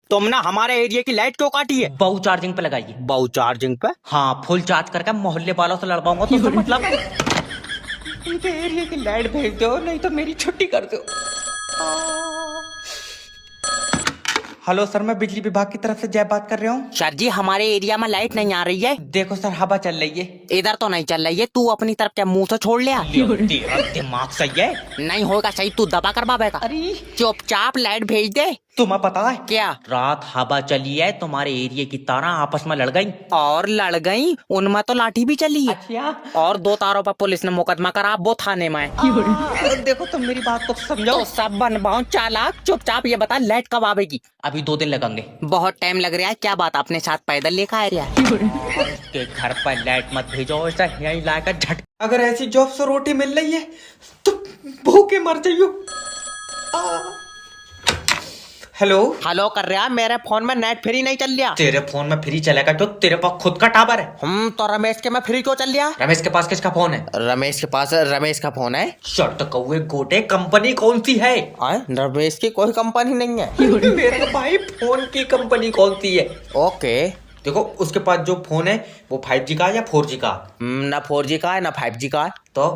तुमने हमारे एरिया की लाइट क्यों काटी है? बहु चार्जिंग पे लगाइए। बहु चार्जिंग पे? हाँ, फुल चार्ज करके मोहल्ले वालों से लड़वाऊंगा तो उसका मतलब इनके एरिया की लाइट भेज दो, नहीं तो मेरी छुट्टी कर दो। हेलो सर, मैं बिजली विभाग की तरफ से जय बात कर रहा हूँ। सर जी, हमारे एरिया में लाइट नहीं आ रही है। देखो सर, हवा चल रही है। इधर तो नहीं चल रही है। तू अपनी तरफ क्या मुंह से छोड़ लिया? तेरा दिमाग सही है? नहीं होगा सही, तू दबा कर बाबेगा। अरे चुपचाप लाइट भेज दे। तुम्हें पता है क्या? रात हवा चली है, तुम्हारे एरिया की तारा आपस में लड़ गई। और लड़ गई? उनमें तो लाठी भी चली है। अच्छा। और 2 तारों पर पुलिस ने मुकदमा करा, वो थाने में है। देखो तुम मेरी बात को समझो। तो सब बनवाओ चालाक। चुपचाप ये बता, लाइट कब आवेगी? अभी 2 दिन लगेंगे। बहुत टाइम लग रहा है। क्या बात, अपने साथ पैदल लेकर आ रहा है? के घर पर लाइट मत भेजो, ऐसा यहीं लाकर झट। अगर ऐसी जॉब से रोटी मिल रही है तो भूखे मर जाइयो। हेलो हेलो कर रहा है। मेरे फोन में नेट फ्री नहीं चल रहा। तेरे फोन में फ्री चलेगा तो तेरे पास खुद का टावर है। तो रमेश के में फ्री क्यों चल रहा? रमेश के पास किसका फोन है? रमेश के पास रमेश का फोन है। शर्ट कौए गोटे, कंपनी कौन सी है? रमेश की कोई कंपनी नहीं है। मेरा भाई, फोन की कंपनी कौन सी है? ओके। देखो उसके पास जो फोन है वो 5G का है या 4G का? ना 4G का है ना 5G का है। तो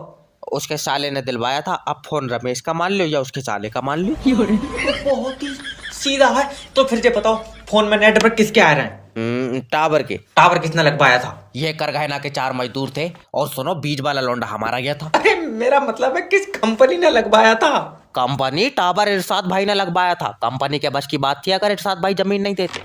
उसके साले ने दिलवाया था। अब फोन रमेश का मान लो या उसके साले का मान लो। बहुत ही सीधा है। तो फिर ये बताओ, फोन में नेटवर्क किसके आ रहे हैं? टावर के। टावर किसने लगवाया था? ये करगहना के 4 मजदूर थे। और सुनो, बीच वाला लौंडा हमारा गया था। अरे मेरा मतलब है किस कंपनी ने लगवाया था? कंपनी टावर इरशाद भाई ने लगवाया था। कंपनी के बस की बात थी अगर इरशाद भाई जमीन नहीं देते।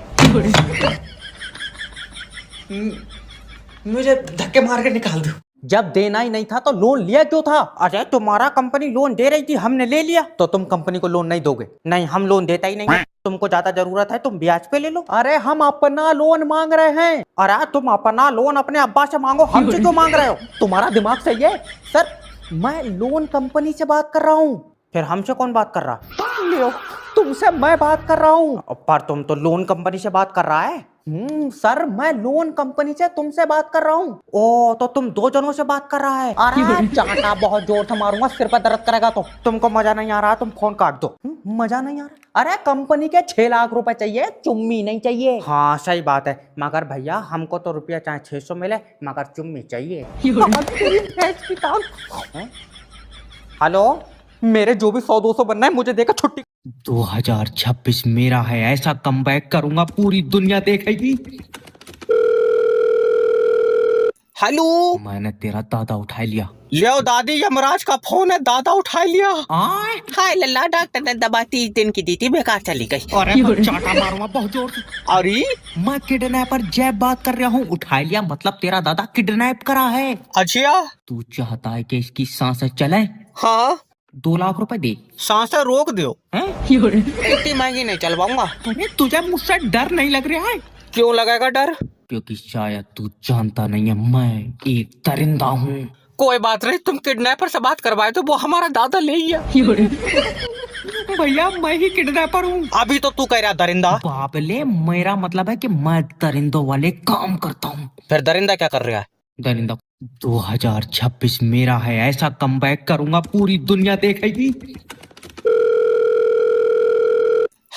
मुझे धक्के मार के निकाल दो। जब देना ही नहीं था तो लोन लिया क्यों था? अरे तुम्हारा कंपनी लोन दे रही थी, हमने ले लिया। तो तुम कंपनी को लोन नहीं दोगे? नहीं, हम लोन देता ही नहीं। तुमको ज्यादा जरूरत है, तुम ब्याज पे ले लो। अरे हम अपना लोन मांग रहे हैं। अरे तुम अपना लोन अपने अब्बा से मांगो, हमसे क्यों मांग रहे हो? तुम्हारा दिमाग सही है? सर, मैं लोन कंपनी से बात कर रहा हूँ। फिर हमसे कौन बात कर रहा? तुमसे मैं बात कर रहा हूँ। पर तुम तो लोन कंपनी से बात कर रहा है। सर, मैं लोन कंपनी से तुमसे बात कर रहा हूँ। ओ, तो तुम 2 जनों से बात कर रहा है। अरे चाटा बहुत जोर से मारूंगा, सिर पर दर्द करेगा। तो तुमको मजा नहीं आ रहा, तुम फोन काट दो। मजा नहीं आ रहा? अरे कंपनी के 6 लाख रुपए चाहिए, चुम्मी नहीं चाहिए। हाँ सही बात है, मगर भैया हमको तो रुपया चाहे 600 मिले, मगर चुम्मी चाहिए। हेलो, मेरे जो भी 100-200 बनना है, मुझे देकर छुट्टी। 2026 मेरा है, ऐसा कमबैक करूंगा पूरी दुनिया देखेगी। हेलो, मैंने तेरा दादा उठा लिया। लियो दादी, यमराज का फोन है, दादा उठा लिया। हाय लल्ला, डॉक्टर ने दवा 30 दिन की दी थी, बेकार चली गई। अरे चाटा मारूंगा बहुत जोर से। अरे मैं किडनैपर जय बात कर रहा हूँ। उठा लिया मतलब तेरा दादा किडनैप करा है। अच्छा, तू चाहता है कि इसकी सांसें चले? हाँ 2 लाख रुपए दे। सांसें रोक दो। इतनी महंगी नहीं चलवाऊंगा। तुझे मुझसे डर नहीं लग रहा है? क्यों लगेगा डर? क्योंकि शायद तू जानता नहीं है, मैं एक दरिंदा हूँ। कोई बात नहीं, तुम किडनैपर से बात करवाए तो वो हमारा दादा ले लिया। भैया मैं ही किडनैपर हूँ। अभी तो तू कह रहा दरिंदा। बाबले, मेरा मतलब है कि मैं दरिंदों वाले काम करता हूँ। फिर दरिंदा क्या कर रहा है? दरिंदा 2026 मेरा है, ऐसा कमबैक करूंगा पूरी दुनिया देखेगी।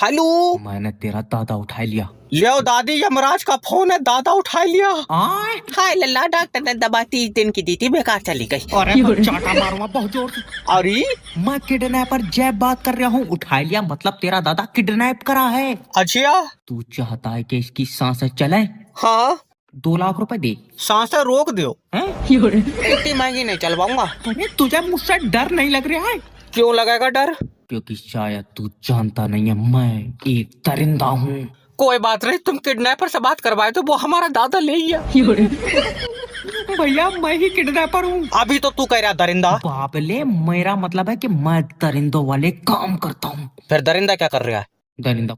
हेलो, मैंने तेरा दादा उठा लिया। लियो दादी, यमराज का फोन है, दादा उठा लिया। हाय लल्ला, डॉक्टर ने दवा 30 दिन की दी थी, बेकार चली गई। अरे चाटा मारूंगा बहुत जोर से। अरे मैं किडनैपर जय बात कर रहा हूँ। उठा लिया मतलब तेरा दादा किडनैप करा है। अच्छा, तू चाहता है कि इसकी सांसें चले? हाँ 2 लाख रुपए दे। सांसें रोक दो। इतनी महंगी नहीं चलवाऊंगा। तुझे मुझसे डर नहीं लग रहा है? क्यों लगेगा डर? क्योंकि शायद तू जानता नहीं है, मैं एक दरिंदा हूँ। कोई बात नहीं, तुम किडनैपर से बात करवाए तो वो हमारा दादा ले लिया। भैया मैं ही किडनैपर हूँ। अभी तो तू कह रहा दरिंदा। बाबले, मेरा मतलब है कि मैं दरिंदों वाले काम करता हूँ। फिर दरिंदा क्या कर रहा है? दरिंदा